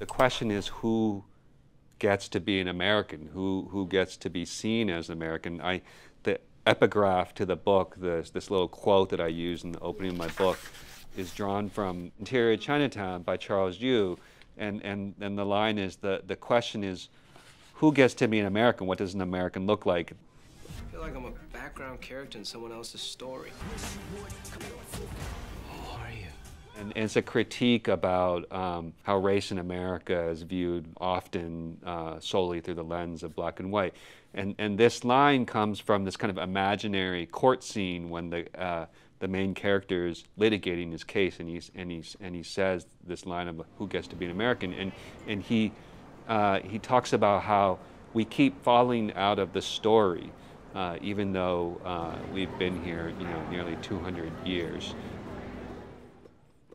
question is who gets to be an American, who gets to be seen as American. The epigraph to the book, this little quote that I use in the opening of my book, is drawn from Interior Chinatown by Charles Yu, and the line is, the question is, who gets to be an American? What does an American look like? I feel like I'm a background character in someone else's story. Who are you? And it's a critique about how race in America is viewed often solely through the lens of black and white. And this line comes from this kind of imaginary court scene when the main character is litigating his case, and he says this line of who gets to be an American, and he talks about how we keep falling out of the story, even though we've been here, nearly 200 years.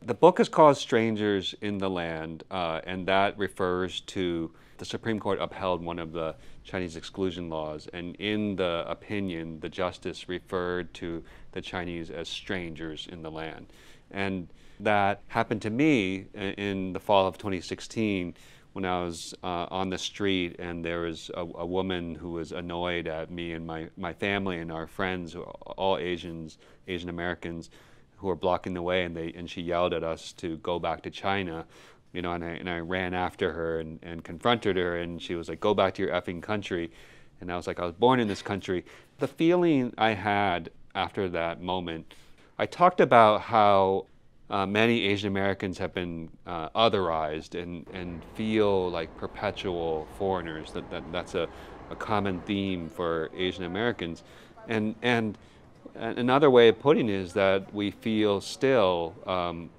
The book is called Strangers in the Land, and that refers to the Supreme Court upheld one of the Chinese exclusion laws, and in the opinion, the justice referred to the Chinese as strangers in the land. And that happened to me in the fall of 2016 when I was on the street, and there was a woman who was annoyed at me and my family and our friends, all Asian Americans, who were blocking the way, and she yelled at us to go back to China. And I ran after her and confronted her, and she was like, "Go back to your effing country." And I was like, I was born in this country. The feeling I had after that moment, I talked about how many Asian Americans have been otherized and feel like perpetual foreigners. That's a common theme for Asian Americans. And another way of putting it is that we feel still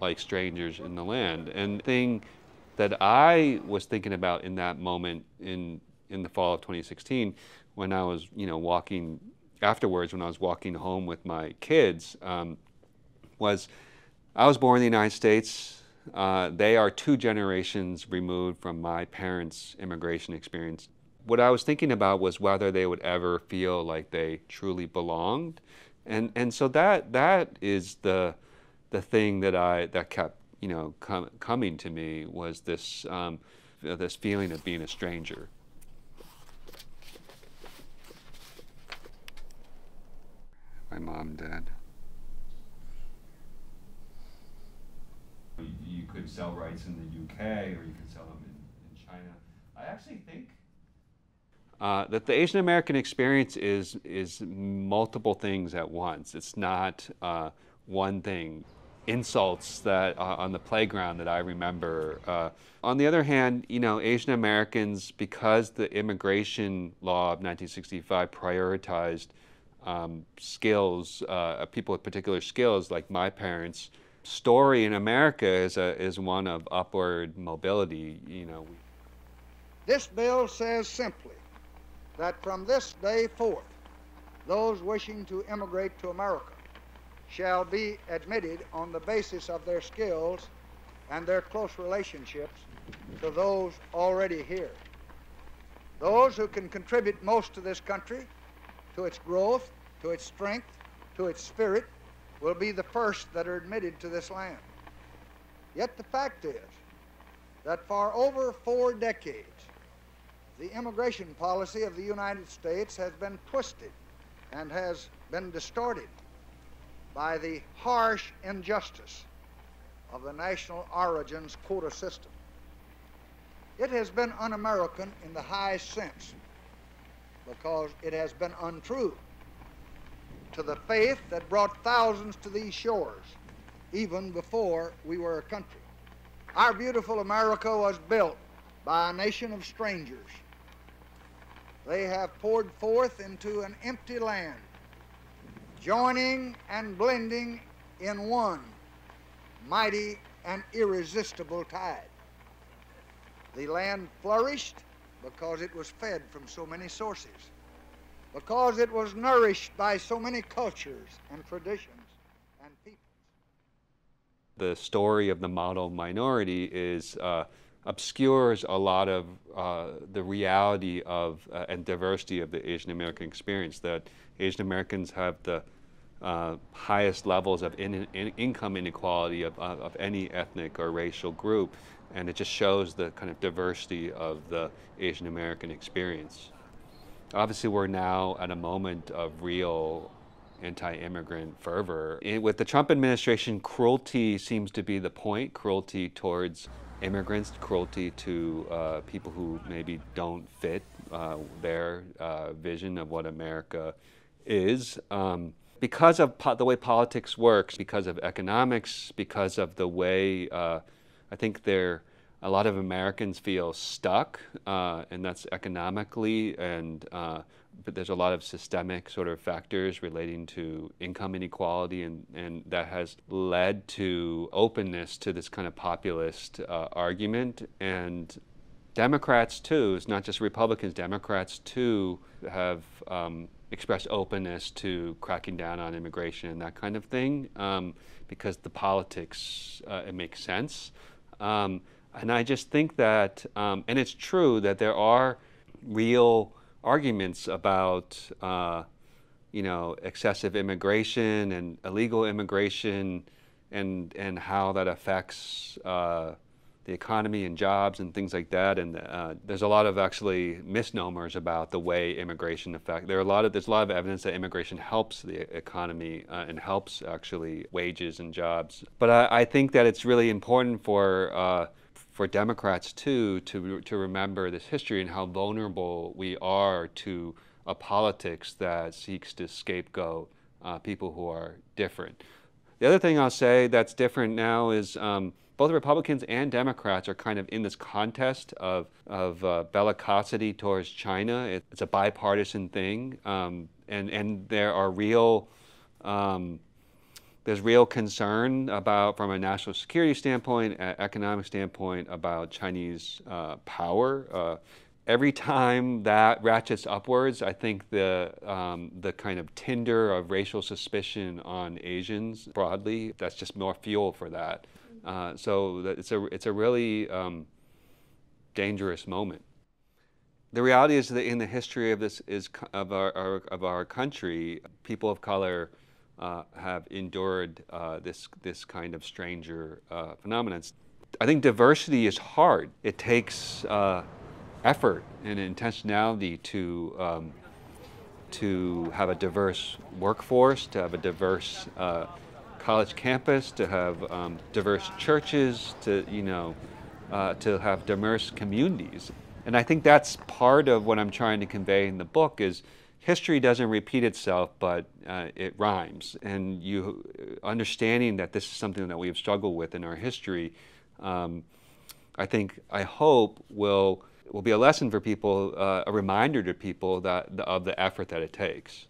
like strangers in the land. And the thing that I was thinking about in that moment in the fall of 2016, when I was walking afterwards, when I was walking home with my kids, was I was born in the United States. They are 2 generations removed from my parents' immigration experience. What I was thinking about was whether they would ever feel like they truly belonged. And so that is the thing that kept coming to me, was this this feeling of being a stranger. My mom and dad. You could sell rights in the UK, or you could sell them in China. I actually think that the Asian American experience is multiple things at once. It's not one thing. Insults that on the playground that I remember. On the other hand, Asian Americans, because the immigration law of 1965 prioritized skills, people with particular skills, like my parents' story in America is one of upward mobility. This bill says simply that from this day forth, those wishing to immigrate to America shall be admitted on the basis of their skills and their close relationships to those already here. Those who can contribute most to this country, to its growth, to its strength, to its spirit, will be the first that are admitted to this land. Yet the fact is that for over 4 decades, the immigration policy of the United States has been twisted and has been distorted by the harsh injustice of the national origins quota system. It has been un-American in the highest sense because it has been untrue to the faith that brought thousands to these shores even before we were a country. Our beautiful America was built by a nation of strangers. They have poured forth into an empty land, joining and blending in one mighty and irresistible tide. The land flourished because it was fed from so many sources, because it was nourished by so many cultures and traditions and peoples. The story of the model minority obscures a lot of the reality of and diversity of the Asian American experience, that Asian Americans have the highest levels of income inequality of any ethnic or racial group. And it just shows the kind of diversity of the Asian American experience. Obviously, we're now at a moment of real anti-immigrant fervor. With the Trump administration, cruelty seems to be the point, cruelty towards immigrants, cruelty to people who maybe don't fit their vision of what America is. Because of the way politics works, because of economics, because of the way I think a lot of Americans feel stuck, and that's economically, but there's a lot of systemic sort of factors relating to income inequality, and that has led to openness to this kind of populist argument. And Democrats too, it's not just Republicans, Democrats too have expressed openness to cracking down on immigration and that kind of thing, because the politics, it makes sense. And I just think that, and it's true that there are real arguments about, excessive immigration and illegal immigration, and how that affects the economy and jobs and things like that. And there's a lot of actually misnomers about the way immigration affects. There's a lot of evidence that immigration helps the economy and helps actually wages and jobs. But I think that it's really important for Democrats too to remember this history and how vulnerable we are to a politics that seeks to scapegoat people who are different. The other thing I'll say that's different now is both Republicans and Democrats are kind of in this contest of bellicosity towards China. It's a bipartisan thing, and there are there's real concern about, from a national security standpoint, economic standpoint, about Chinese power. Every time that ratchets upwards, I think the kind of tinder of racial suspicion on Asians broadly, that's just more fuel for that. So it's a really dangerous moment. The reality is that in the history of of our country, people of color have endured this kind of stranger phenomenon. I think diversity is hard. It takes effort and intentionality to have a diverse workforce, to have a diverse college campus, to have diverse churches, to have diverse communities. And I think that's part of what I'm trying to convey in the book is history doesn't repeat itself, but it rhymes. And understanding that this is something that we have struggled with in our history, I hope will be a lesson for people, a reminder to people of the effort that it takes.